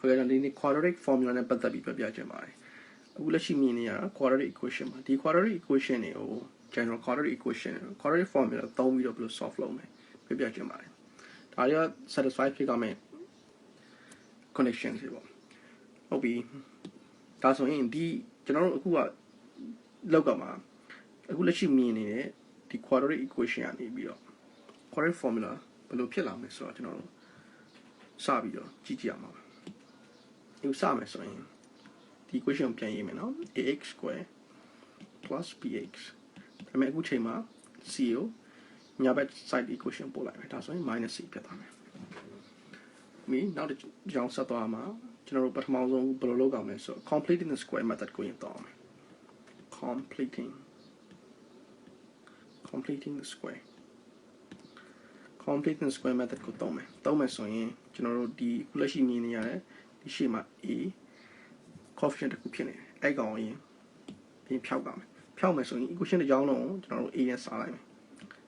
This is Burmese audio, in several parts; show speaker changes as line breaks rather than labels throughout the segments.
Okay ဒီနေ့ quadratic formula နဲ့ပတ်သက်ပြီးပြချင်ပါတယ်အခုလက်ရှိမြင်နေရတာ quadratic equation မှာဒီ quadratic equation တွေကို general quadratic equation quadratic formula သုံးပြီးတော့ဘယ်လို solve လုပ်မလဲပြချင်ပါတယ်ဒါတွေက satisfy ဖြစ်ကြမယ် connection တွေပေါ့ဟုတ်ပြီဒါဆိုရင်ဒီကျွန်တော်တို့အခုကလောက်ကမှာအခုလက်ရှိမြင်နေတဲ့ဒီ quadratic equation ကနေပြီးတော့ quadratic formula ဘယ်လိုဖြစ်လာမလဲဆိုတော့ကျွန်တော်တို့စပြီးတော့ကြည့်ကြည့်အောင်ပါဒီစမယ်ဆိုရင်ဒီ equation ကိုပြန်ရေးမယ်နော် ax square plus bx ဒါပေမဲ့အခုချိန်မှာ c ကိုညာဘက် side equation ပို့လိုက်မယ်ဒါဆိုရင် minus c ဖြစ်သွားမယ်နောက်တစ်ကြောင်းဆက်သွားမှာကျွန်တော်တို့ပထမဆုံးဘယ်လိုလုပ်အောင်လဲဆိုတော့ completing the square method ကိုရင်တော့မယ် completing the square method ကိုသုံးမယ်ဆိုရင်ကျွန်တော်တို့ဒီခုလက်ရှိမြင်နေရတဲ့ဒီရှေ့မှာ a coefficient တစ်ခုဖြစ်နေတယ်အဲ့ကောင်ရင်ဖြောက်ပါမယ်ဖြောက်မယ်ဆိုရင် equation တစ်ကြောင်းလုံးကိုကျွန်တော်တို့ a နဲ့စားလိုက်မယ်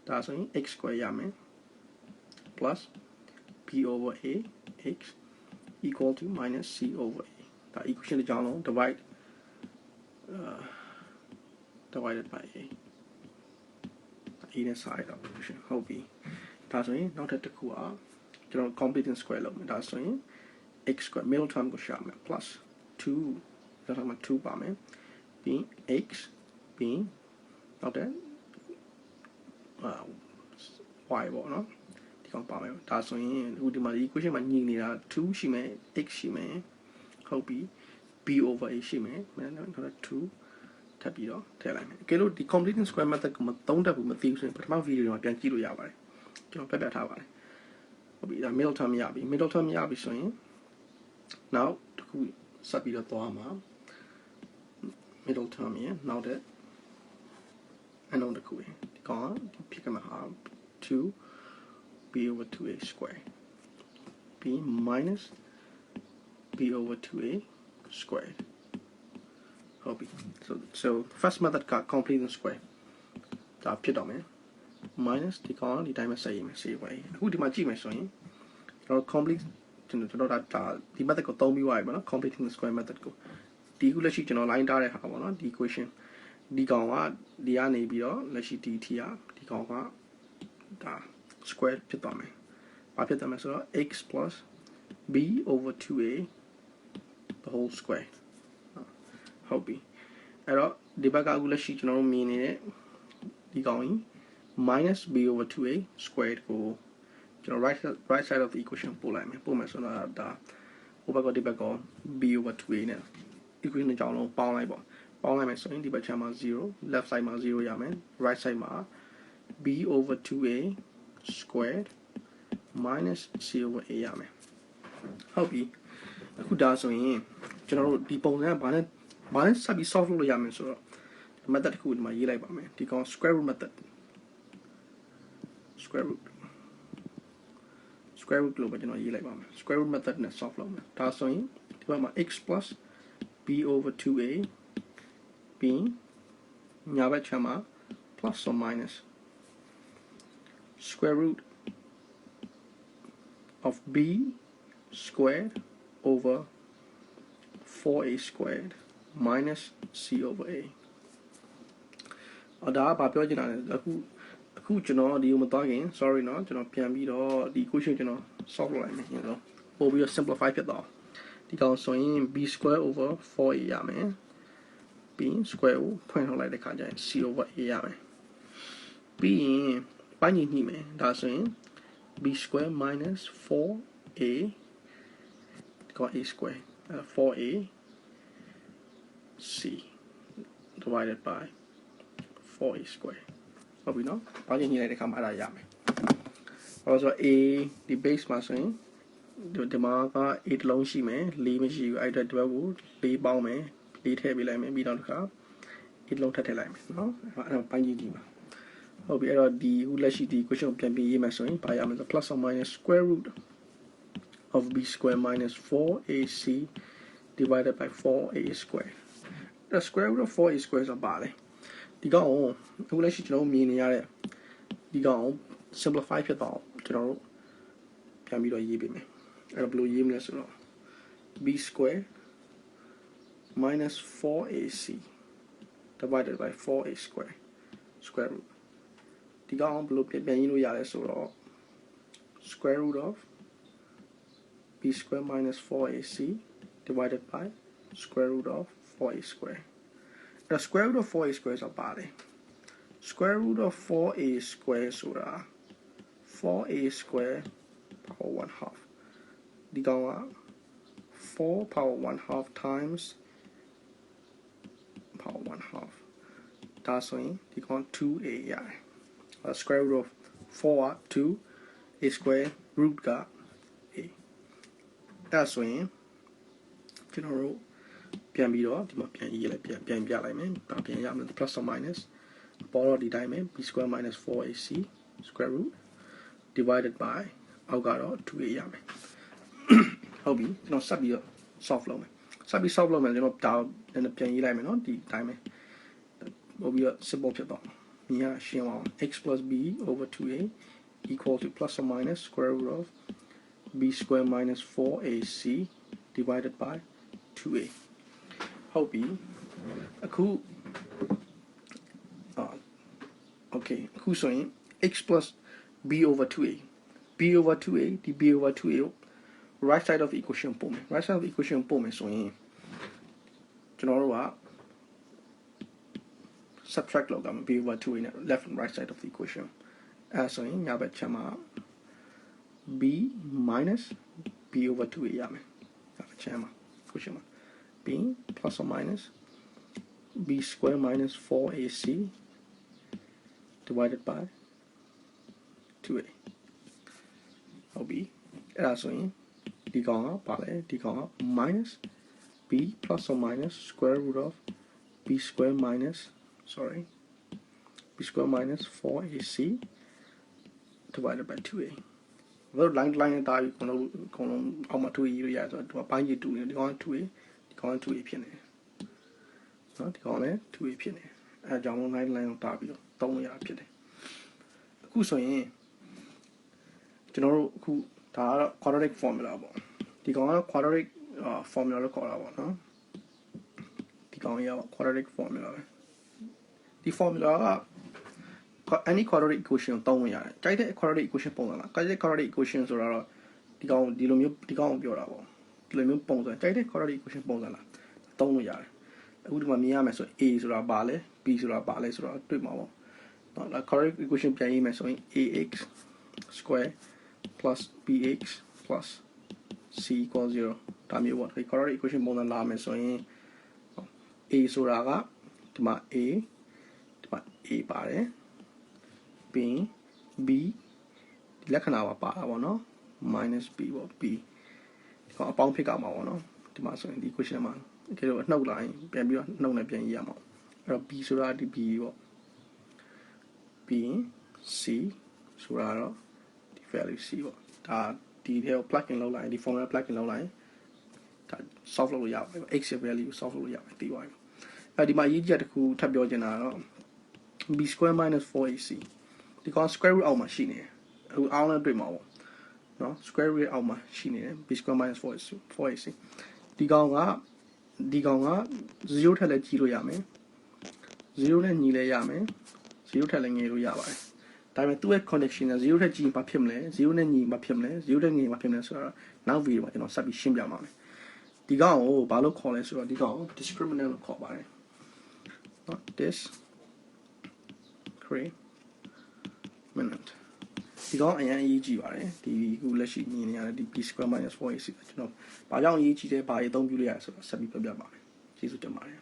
ဒါဆိုရင် x square ရမယ် plus b over a x equal to minus c over a ဒါ equation တစ်ကြောင်းလုံး divided by a နဲ့စားရတော့ equation ဟုတ်ပြီဒါဆိုရင်နောက်ထပ်တစ်ခုကကျွန်တော် completing square လုပ်မယ်ဒါဆိုရင်x square middle term ကိုရှာမယ် plus 2ဒါဆိုမှ2ပါမယ်ပြီး x ပြီးနောက်တဲ့y ပေါ့နော်ဒီကောင်ပါမယ်ဒါဆိုရင်အခုဒီမှာ equation မှာညီနေတာ2ရှိမယ် x ရှိမယ်ဟုတ်ပြီ b over a ရှိမယ်နောက်တော့2ထပ်ပြီးတော့ထည့်လိုက်မယ်အကယ်လို့ဒီ completing square method ကိုမသုံးတတ်ဘူးမသိဘူးဆိုရင်ပထမ video မှာပြန်ကြည့်လို့ရပါတယ်ကျွန်တော်ပြထားပါတယ်ဟုတ်ပြီဒါ middle term ရပြီဆိုရင်နောက်တစ်ခုဆက်ပြီးတော့သွားမှာ middle term ရနောက်တဲ့အလုံးတစ်ခုရဒီကောင်ဖြစ်ကမှာ 2b over 2a square b minus b over 2a squaredဟုတ်ပြီ so first method က completing square ဒါဖြစ်တော့မယ် minus ဒီကောင်ဒီတိုင်းမှာဆက်ရေးမယ် save ပါအခုဒီမှာကြည့်မယ်ဆိုရင်ကျွန်တော် complete ကျွန်တော်ဒါဒီ method ကိုသုံးပြီးသွားပြီပေါ့နော် completing the square method ကိုဒီခုလက်ရှိကျွန်တော် line ထားတဲ့ဟာပေါ့နော်ဒီ equation ဒီကောင်ကဒီကနေပြီးတော့လက်ရှိဒီ t ကဒီကောင်ကဒါ square ဖြစ်သွားမယ်ဘာဖြစ်သွားမလဲဆိုတော့ x plus b over 2a the whole square ဟုတ်ပြီအဲ့တော့ဒီဘက်ကအခုလက်ရှိကျွန်တော်တို့မြင်နေတဲ့ဒီကောင်ကြီး minus b over 2a squared ကိုကျွန်တော် right side of the equation ပို့လိုက်မယ်ဆိုတော့ဒါဟိုဘက်ကဒီဘက်က b over 2a နဲ့ equation အကြောင်းလုံးပေါင်းလိုက်မယ်ဆိုရင်ဒီဘက်ခြမ်းမှာ0 left side မှာ0ရမယ် right side မှာ b over 2a squared minus c over a ရမယ်ဟုတ်ပြီအခုဒါဆိုရင်ကျွန်တော်တို့ဒီပုံစံကဘာနဲ့ဆက်ပြီး solve လုပ်လို့ရမယ်ဆိုတော့ method တစ်ခုဒီမှာရေးလိုက်ပါမယ်ဒီကောင် square root method square root လို့ပဲကျွန်တော်ရေးလိုက်ပါမယ် square root method နဲ့ solve လုပ်မယ်ဒါဆိုရင်ဒီဘက်မှာ x plus b over 2a ပြီးညာဘက်ခြမ်းမှာ plus or minus square root of b squared over 4a squared minus c over a ဒါကဘာပြောချင်တာလဲအခုကျွန်တော်ဒီကိုမသွားခင် sorry เนาะကျွန်တော်ပြန်ပြီးတော့ဒီ equation ကျွန်တော် solve လုပ်လိုက်မယ်ညတော့ပို့ပြီးတော့ simplify ဖြစ်သွားဒီကောင်ဆိုရင် b square over 4a ရမယ်ပြီး square ကိုဖွင့်ထုတ်လိုက်တဲ့ခါကျရင် c over a ရမယ်ပြီးရင်ပိုင်းညှိမယ်ဒါဆိုရင် b square minus 4a ဒီကောင် a square 4a c divided by 4a square ဟုတ်ပြီနော်။ဘာချင်းညှိလိုက်တဲ့အခါမှာအဲ့ဒါရမယ်။အဲ့တော့ a ဒီ base မှာဆိုရင်ဒီမှာက a တစ်လုံးရှိမယ်4မရှိဘူးအဲ့အတွက်ဒီဘက်ကို4ပေါင်းမယ်4ထည့်ပေးလိုက်မယ်ပြီးတော့တစ်ခါ a တစ်လုံးထပ်ထည့်လိုက်မယ်နော်။အဲ့တော့ပိုင်းကြီးမှာဟုတ်ပြီအဲ့တော့ဒီခုလက်ရှိဒီ question ကိုပြန်ပြီးရေးမယ်ဆိုရင်ဘာရမလဲ plus or minus square root of b square minus 4ac divided by 4a square the square root of 4a square ဆိုတာပါလေဒီကောင်အခုလက်ရှိကျွန်တော်မြင်နေရတဲ့ဒီကောင် simplify ဖြစ်တော့ကျွန်တော်တို့ပြန်ပြီးတော့ရေးပေးမယ်အဲ့တော့ဘယ်လိုရေးမလဲဆိုတော့ b square minus 4ac divided by 4a square square root ဒီကောင်ဘယ်လိုပြန်ရေးလို့ရလဲဆိုတော့ square root of b square minus 4ac divided by square root of 4a square the square root of 4a square ဆိုတာပါလေ square root of 4a square ဆိုတာ 4a square power 1 half ဒီကောင်က 4 power 1 half times power 1 half ဒါဆိုရင်ဒီကောင် 2a ရတယ် square root of 4 က 2 a square root က a ဒါဆိုရင်ကျွန်တော်တို့ပြန်ပြီးတော့ဒီမှာပြန်ရေးလိုက်ပြန်ပြလိုက်မယ်ဒါပြန်ရမယ် plus or minus ပေါ်တော့ဒီတိုင်းပဲ b square minus 4ac square root divided by အောက်ကတော့ 2a ရမယ်ဟုတ်ပြီကျွန်တော်ဆက်ပြီးတော့ solve လုပ်မယ်ဆက်ပြီး solve လုပ်မယ်ကျွန်တော်ဒါလည်းပြန်ရေးလိုက်မယ်နော်ဒီတိုင်းပဲပို့ပြီးတော့ simple ဖြစ်သွားမြင်ရရှင်းအောင် x plus b over 2a equal to plus or minus square root of b square minus 4ac divided by 2a ဟုတ်ပြီအခု okay အခုဆိုရင် x plus b over 2a b over 2a ဒီ b over 2a ကို right side of the equation ပို့မယ် right side of the equation ပို့မယ်ဆိုရင်ကျွန်တော်တို့က subtract လုပ်ကြမယ် b over 2a နဲ့ left and right side of the equation အဲဆိုရင်ညာဘက်ချက်မှာ b minus b over 2a ရမယ်ညာဘက်ချက်မှာ equation မှာ b plus or minus b square minus 4ac divided by 2a ဟုတ်ပြီအဲ့ဒါဆိုရင်ဒီကောင်ကပါလဲဒီကောင်က minus b plus or minus square root of b square minus b square minus 4ac divided by 2a ဘယ်လို line နဲ့တာပြီးခုံလုံးအောက်မှာ 2a ရေးလို့ရတယ်ဆိုတော့ဒီမှာပိုင်းကြီးတူနေဒီကောင်က 2a ဒီကောင်က 2a ဖြစ်နေတယ်နော်ဒီကောင်လည်း 2a ဖြစ်နေအဲကြောင့်မို့ line ကိုတာပြီးတော့သုံးလို့ရဖြစ်တယ်အခုဆိုရင်ကျွန်တော်တို့အခုဒါကတော့ quadratic formula ပေါ့ဒီကောင်ကတော့ quadratic formula လို့ခေါ်တာပေါ့နော်ဒီကောင်ရ quadratic formula ပဲဒီ formula က any quadratic equation ကိုသုံးလို့ရတယ်ကြိုက်တဲ့ quadratic equation ပုံစံလားကြိုက်တဲ့ quadratic equation ဆိုတာတော့ဒီကောင်ဒီလိုမျိုးဒီကောင်ကိုပြောတာပေါ့ဒီလိုမျိုးပုံစံကြိုက်တဲ့ quadratic equation ပုံစံလားသုံးလို့ရတယ်အခုဒီမှာမြင်ရမယ်ဆိုရင် a ဆိုတာပါလဲ b ဆိုတာပါလဲဆိုတော့တွေ့မှာပေါ့နော်ဒါ quadratic equation ပြန်ရေးမယ်ဆိုရင် ax square plus bx plus c equals 0ဒါမျိုးပေါ့ဒီ quadratic equation ပုံစံလာမယ်ဆိုရင် a ဆိုတာကဒီမှာ a ဒီမှာ a ပါတယ်ပြီး b ဒီလက္ခဏာပါတာပေါ့နော် minus b ပေါ့ b ဒီကောင်အပေါင်းဖြစ်ကြမှာပေါ့နော်ဒီမှာဆိုရင်ဒီ equation မှာတကယ်တော့နှုတ်လာရင်ပြန်ပြီးတော့နှုတ်နဲ့ပြန်ရေးရမှာအဲ့တော့ b ဆိုတာဒီ b ပေါ့ပြီး c ဆိုတာတော့ဒီ value c ပေါ့ဒါဒီထဲကို plug in လုပ်လိုက်ရင်ဒီ formula plug in လုပ်လိုက်ရင်ဒါ solve လုပ်လို့ရပါတယ် x ရဲ့ value solve လုပ်လို့ရပါတယ်သိပါပြီအဲဒီမှာအရေးကြီးတဲ့တစ်ခုထပ်ပြောချင်တာတော့ b square minus 4ac ဒီကောင် square root အောက်မှာရှိနေတယ်အခုအောင်းနဲ့တွေ့မှာပေါ့နော် square root အောက်မှာရှိနေတယ် b square minus 4ac ဒီကောင်က0ထက်လည်းကြီးလို့ရမယ်0နဲ့ညီလည်းရမယ်0ထက်လည်းငယ်လို့ရပါတယ်ဒါပေမဲ့သူ့ရဲ့ condition က0ထက်ကြီးရင်ဘာဖြစ်မလဲ0နဲ့ညီဘာဖြစ်မလဲ0ထက်ငယ်ဘာဖြစ်မလဲဆိုတော့နောက် video မှာကျွန်တော်ဆက်ပြီးရှင်းပြပါမယ်ဒီကောင်ကိုဘာလို့ခေါ်လဲဆိုတော့ဒီကောင်ကို discriminant လို့ခေါ်ပါတယ်နော် discriminant ဒီကောင်အရင်အရေးကြီးပါတယ်ဒီခုလက်ရှိမြင်နေရတဲ့ဒီ b square minus 4ac ကျွန်တော်ဘာကြောင့်အရေးကြီးလဲဘာအသုံးပြုလဲရဆိုတော့ဆက်ပြီးပြပြပါမယ်ကျေးဇူးတင်ပါတယ်